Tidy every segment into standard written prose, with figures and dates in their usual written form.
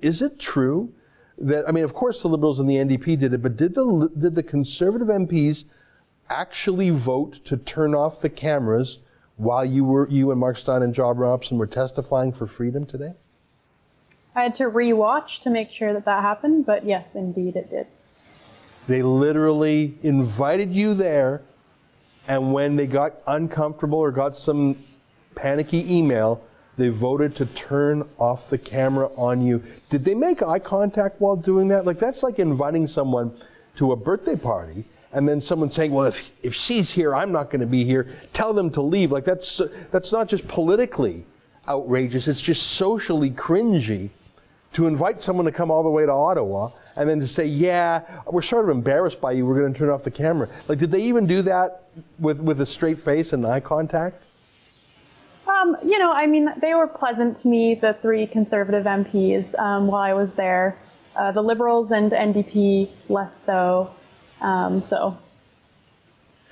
Is it true that, I mean, of course the Liberals and the NDP did it, but did the Conservative MPs actually vote to turn off the cameras while you and Mark Steyn and John Robson were testifying for freedom today? I had to re-watch to make sure that happened, but yes, indeed it did. They literally invited you there, and when they got uncomfortable or got some panicky email, they voted to turn off the camera on you. Did they make eye contact while doing that? Like, that's like inviting someone to a birthday party and then someone saying, well, if she's here, I'm not going to be here. Tell them to leave. Like, that's not just politically outrageous, it's just socially cringy to invite someone to come all the way to Ottawa and then to say, yeah, we're sort of embarrassed by you, we're going to turn off the camera. Like, did they even do that with a straight face and eye contact? You know, I mean, they were pleasant to me, the three Conservative MPs, while I was there. The Liberals and NDP less so. But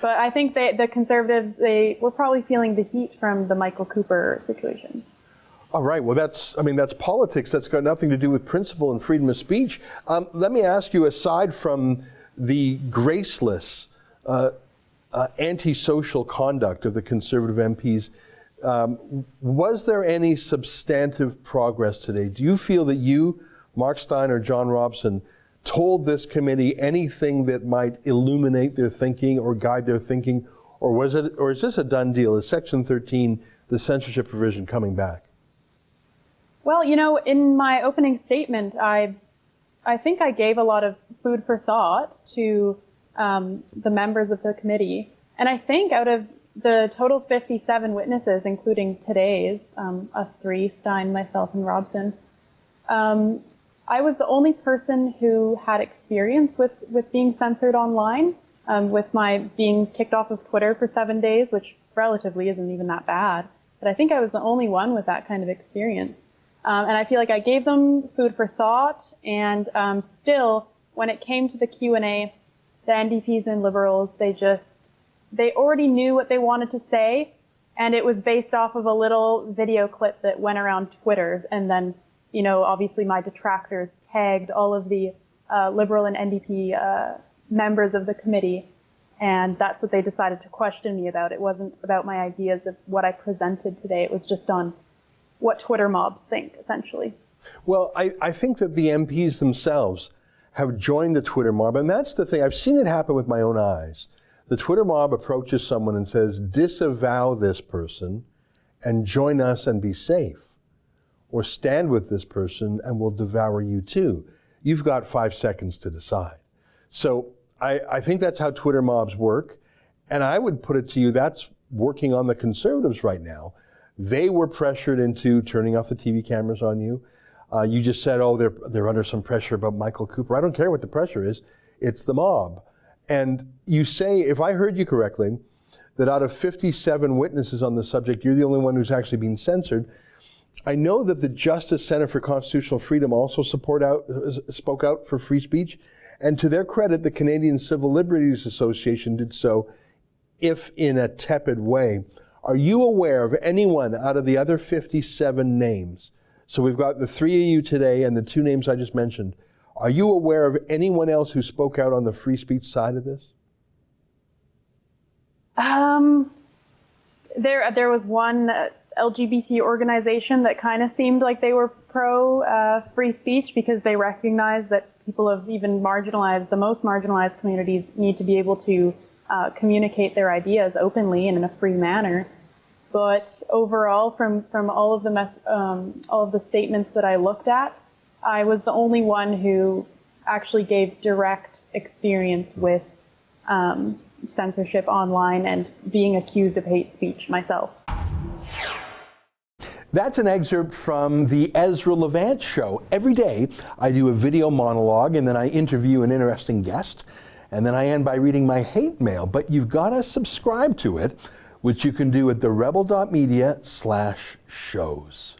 I think the Conservatives, they were probably feeling the heat from the Michael Cooper situation. All right, well, that's politics. That's got nothing to do with principle and freedom of speech. Let me ask you, aside from the graceless, antisocial conduct of the Conservative MPs, was there any substantive progress today? Do you feel that you, Mark Steyn or John Robson, told this committee anything that might illuminate their thinking or guide their thinking, or is this a done deal? Is Section 13, the censorship provision, coming back? Well, you know, in my opening statement, I think I gave a lot of food for thought to the members of the committee, and I think out of the total 57 witnesses, including today's, us three, Steyn, myself, and Robson, I was the only person who had experience with being censored online, with my being kicked off of Twitter for 7 days, which relatively isn't even that bad. But I think I was the only one with that kind of experience. And I feel like I gave them food for thought, and still, when it came to the Q&A, the NDPs and Liberals, they already knew what they wanted to say, and it was based off of a little video clip that went around Twitter. And then, you know, obviously my detractors tagged all of the Liberal and NDP members of the committee, and that's what they decided to question me about. It wasn't about my ideas of what I presented today. It was just on what Twitter mobs think, essentially. Well, I think that the MPs themselves have joined the Twitter mob, and that's the thing. I've seen it happen with my own eyes. The Twitter mob approaches someone and says, disavow this person and join us and be safe. Or stand with this person and we'll devour you too. You've got 5 seconds to decide. So I think that's how Twitter mobs work. And I would put it to you, that's working on the Conservatives right now. They were pressured into turning off the TV cameras on you. You just said, oh, they're under some pressure about Michael Cooper. I don't care what the pressure is. It's the mob. And you say, if I heard you correctly, that out of 57 witnesses on the subject, you're the only one who's actually been censored. I know that the Justice Center for Constitutional Freedom also spoke out for free speech. And to their credit, the Canadian Civil Liberties Association did so, if in a tepid way. Are you aware of anyone out of the other 57 names? So we've got the 3 of you today and the 2 names I just mentioned. Are you aware of anyone else who spoke out on the free speech side of this? There was one LGBT organization that kind of seemed like they were pro free speech, because they recognize that people of even the most marginalized communities need to be able to communicate their ideas openly and in a free manner. But overall, from all of the statements that I looked at, I was the only one who actually gave direct experience with censorship online and being accused of hate speech myself. That's an excerpt from the Ezra Levant show. Every day I do a video monologue and then I interview an interesting guest, and then I end by reading my hate mail. But you've got to subscribe to it, which you can do at therebel.media/shows.